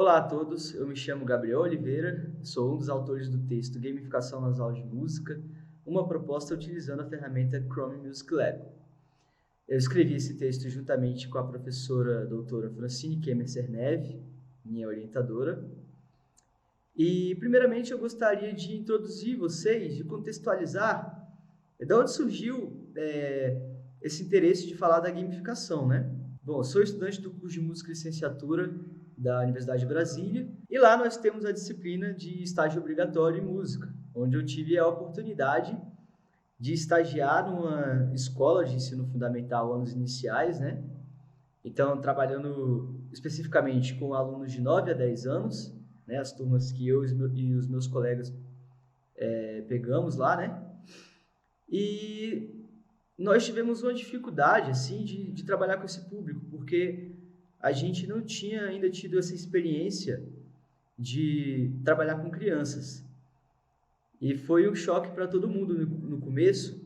Olá a todos, eu me chamo Gabriel Oliveira, sou um dos autores do texto Gamificação nas aulas de música, uma proposta utilizando a ferramenta Chrome Music Lab. Eu escrevi esse texto juntamente com a professora doutora Francine Kemmerser-Neve, minha orientadora. E, primeiramente, eu gostaria de introduzir vocês, de contextualizar de onde surgiu esse interesse de falar da gamificação, né? Bom, eu sou estudante do curso de Música e Licenciatura da Universidade de Brasília e lá nós temos a disciplina de estágio obrigatório em música, onde eu tive a oportunidade de estagiar numa escola de ensino fundamental anos iniciais, né? Então, trabalhando especificamente com alunos de 9 a 10 anos, né? As turmas que eu e os meus colegas pegamos lá, né? E nós tivemos uma dificuldade, assim, de trabalhar com esse público, porque a gente não tinha ainda tido essa experiência de trabalhar com crianças. E foi um choque para todo mundo no começo,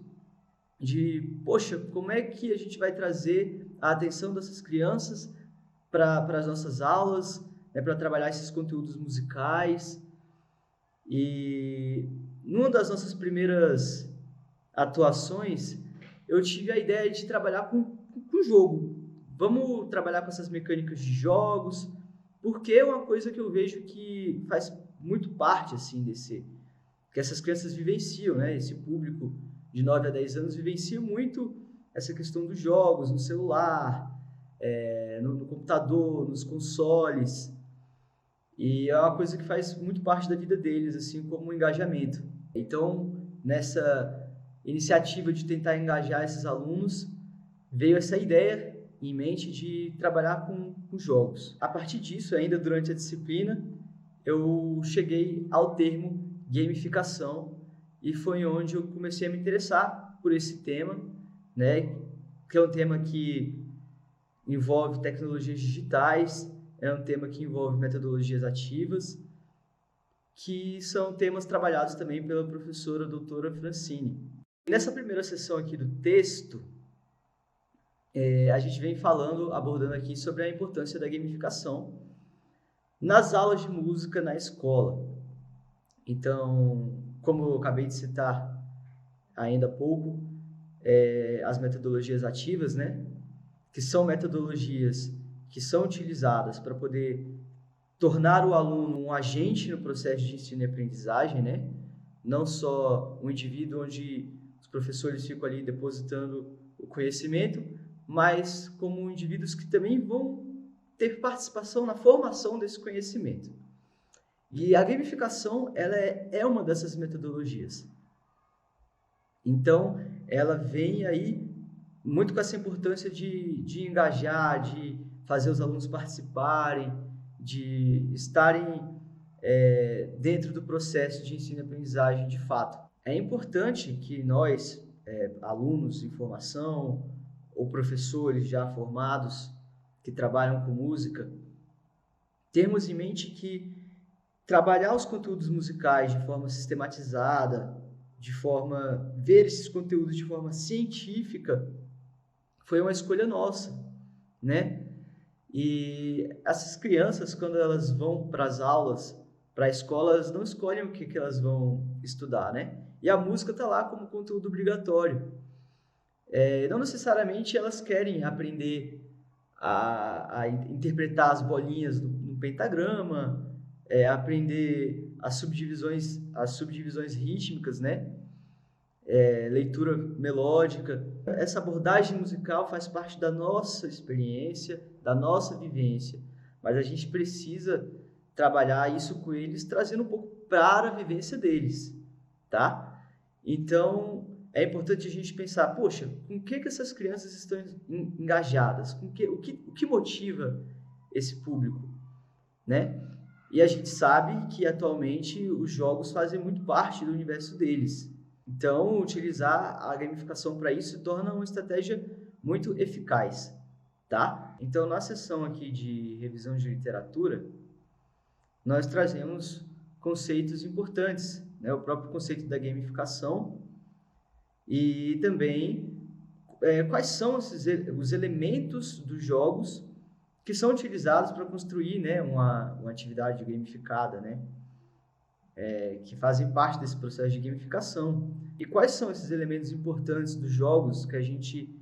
de, poxa, como é que a gente vai trazer a atenção dessas crianças para as nossas aulas, né, para trabalhar esses conteúdos musicais. E numa das nossas primeiras atuações, eu tive a ideia de trabalhar com jogo. Vamos trabalhar com essas mecânicas de jogos, porque é uma coisa que eu vejo que faz muito parte, assim, que essas crianças vivenciam, né? Esse público de 9 a 10 anos vivencia muito essa questão dos jogos no celular, no computador, nos consoles, e é uma coisa que faz muito parte da vida deles, assim como o engajamento. Então, nessa iniciativa de tentar engajar esses alunos, veio essa ideia em mente de trabalhar com jogos. A partir disso, ainda durante a disciplina, eu cheguei ao termo gamificação e foi onde eu comecei a me interessar por esse tema, né? Que é um tema que envolve tecnologias digitais, é um tema que envolve metodologias ativas, que são temas trabalhados também pela professora doutora Francine. Nessa primeira sessão aqui do texto, a gente vem abordando aqui sobre a importância da gamificação nas aulas de música na escola. Então, como eu acabei de citar ainda há pouco, as metodologias ativas, né, que são metodologias que são utilizadas para poder tornar o aluno um agente no processo de ensino e aprendizagem, né, não só um indivíduo onde os professores ficam ali depositando o conhecimento, mas como indivíduos que também vão ter participação na formação desse conhecimento. E a gamificação, ela é uma dessas metodologias. Então, ela vem aí muito com essa importância de engajar, de fazer os alunos participarem, de estarem dentro do processo de ensino e aprendizagem de fato. É importante que nós, alunos em formação ou professores já formados que trabalham com música, temos em mente que trabalhar os conteúdos musicais de forma sistematizada, ver esses conteúdos de forma científica, foi uma escolha nossa, né? E essas crianças, quando elas vão para as aulas, para a escola, elas não escolhem o que elas vão estudar, né? E a música está lá como conteúdo obrigatório. Não necessariamente elas querem aprender a interpretar as bolinhas no pentagrama, aprender as subdivisões rítmicas, né? Leitura melódica. Essa abordagem musical faz parte da nossa experiência, da nossa vivência, mas a gente precisa trabalhar isso com eles, trazendo um pouco para a vivência deles, tá? Então, é importante a gente pensar, poxa, com o que essas crianças estão engajadas? O que motiva esse público, né? E a gente sabe que, atualmente, os jogos fazem muito parte do universo deles. Então, utilizar a gamificação para isso se torna uma estratégia muito eficaz, tá? Então, na sessão aqui de revisão de literatura, nós trazemos conceitos importantes, né? O próprio conceito da gamificação e também quais são os elementos dos jogos que são utilizados para construir, né, uma atividade gamificada, né, que fazem parte desse processo de gamificação. E quais são esses elementos importantes dos jogos que a gente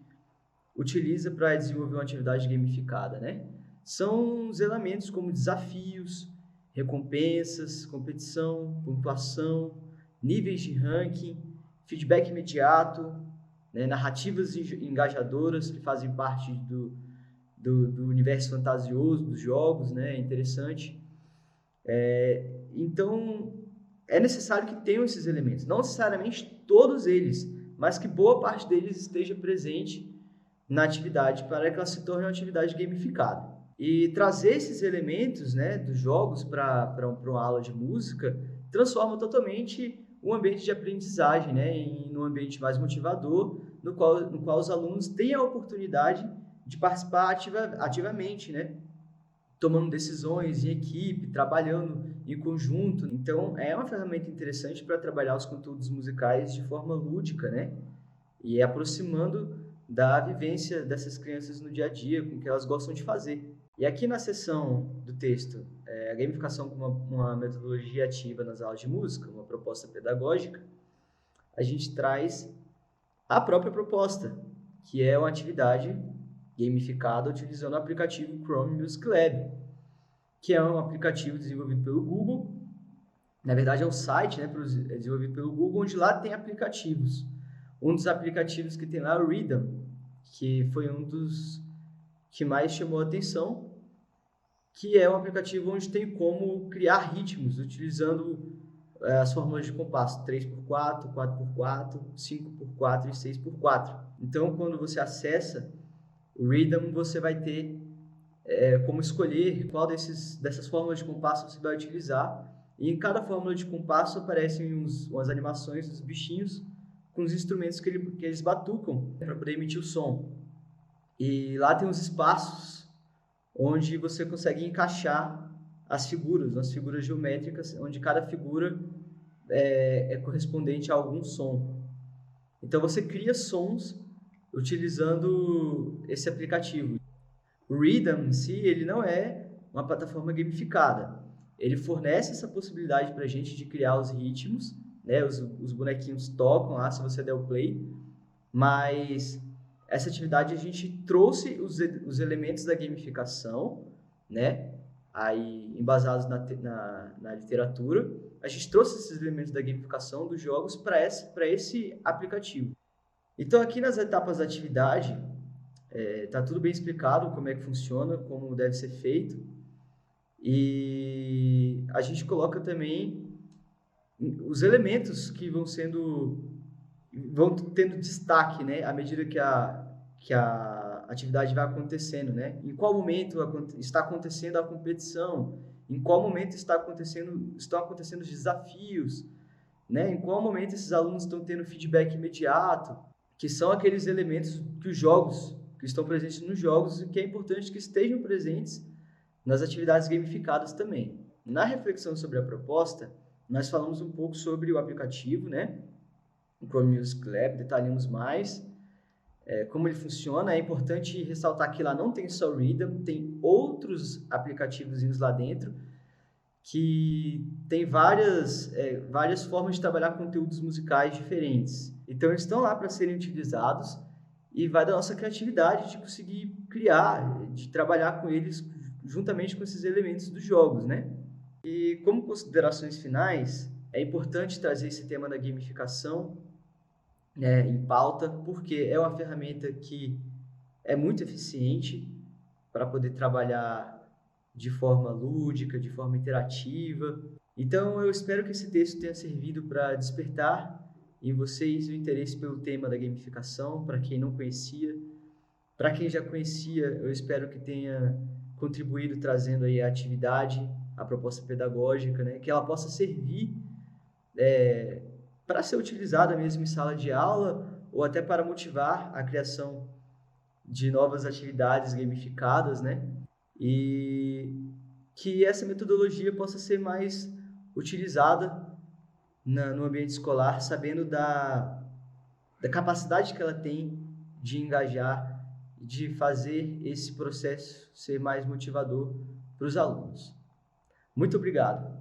utiliza para desenvolver uma atividade gamificada, né? São os elementos como desafios, recompensas, competição, pontuação, níveis de ranking, feedback imediato, né, narrativas engajadoras que fazem parte do universo fantasioso dos jogos, né? É interessante. Então, é necessário que tenham esses elementos. Não necessariamente todos eles, mas que boa parte deles esteja presente na atividade para que ela se torne uma atividade gamificada. E trazer esses elementos, né, dos jogos para uma aula de música transforma totalmente o ambiente de aprendizagem, né, em um ambiente mais motivador, no qual os alunos têm a oportunidade de participar ativamente, né, tomando decisões em equipe, trabalhando em conjunto. Então, é uma ferramenta interessante para trabalhar os conteúdos musicais de forma lúdica, né, e aproximando da vivência dessas crianças no dia a dia, com o que elas gostam de fazer. E aqui na seção do texto, a gamificação como uma metodologia ativa nas aulas de música, uma proposta pedagógica, a gente traz a própria proposta, que é uma atividade gamificada utilizando o aplicativo Chrome Music Lab, que é um aplicativo desenvolvido pelo Google. Na verdade, é um site, né, desenvolvido pelo Google, onde lá tem aplicativos. Um dos aplicativos que tem lá é o Rhythm, que foi um dos que mais chamou a atenção, que é um aplicativo onde tem como criar ritmos, utilizando as fórmulas de compasso 3x4, 4x4, 5x4 e 6x4. Então, quando você acessa o Rhythm, você vai ter como escolher qual dessas fórmulas de compasso você vai utilizar. E em cada fórmula de compasso aparecem umas animações dos bichinhos com os instrumentos que eles batucam para poder emitir o som. E lá tem uns espaços onde você consegue encaixar as figuras geométricas, onde cada figura é correspondente a algum som. Então você cria sons utilizando esse aplicativo. O Rhythm em si, ele não é uma plataforma gamificada. Ele fornece essa possibilidade para a gente de criar os ritmos, né? Os bonequinhos tocam lá se você der o play, mas essa atividade a gente trouxe os elementos da gamificação, né? Aí embasados na literatura, a gente trouxe esses elementos da gamificação dos jogos para esse aplicativo. Então aqui nas etapas da atividade tá tudo bem explicado como é que funciona, como deve ser feito, e a gente coloca também os elementos que vão tendo destaque, né, à medida que a atividade vai acontecendo, né? Em qual momento está acontecendo a competição? Em qual momento estão acontecendo os desafios? Né? Em qual momento esses alunos estão tendo feedback imediato? Que são aqueles elementos que estão presentes nos jogos e que é importante que estejam presentes nas atividades gamificadas também. Na reflexão sobre a proposta, nós falamos um pouco sobre o aplicativo, né? O Chrome Music Lab, detalhamos mais como ele funciona. É importante ressaltar que lá não tem só o Rhythm, tem outros aplicativozinhos lá dentro que tem várias formas de trabalhar conteúdos musicais diferentes. Então, eles estão lá para serem utilizados e vai da nossa criatividade de conseguir criar, de trabalhar com eles juntamente com esses elementos dos jogos, né? E como considerações finais, é importante trazer esse tema da gamificação, né, em pauta, porque é uma ferramenta que é muito eficiente para poder trabalhar de forma lúdica, de forma interativa. Então, eu espero que esse texto tenha servido para despertar em vocês o interesse pelo tema da gamificação, para quem não conhecia. Para quem já conhecia, eu espero que tenha contribuído trazendo aí a atividade, a proposta pedagógica, né? Que ela possa servir para ser utilizada mesmo em sala de aula ou até para motivar a criação de novas atividades gamificadas, né? E que essa metodologia possa ser mais utilizada no ambiente escolar, sabendo da capacidade que ela tem de engajar e de fazer esse processo ser mais motivador para os alunos. Muito obrigado!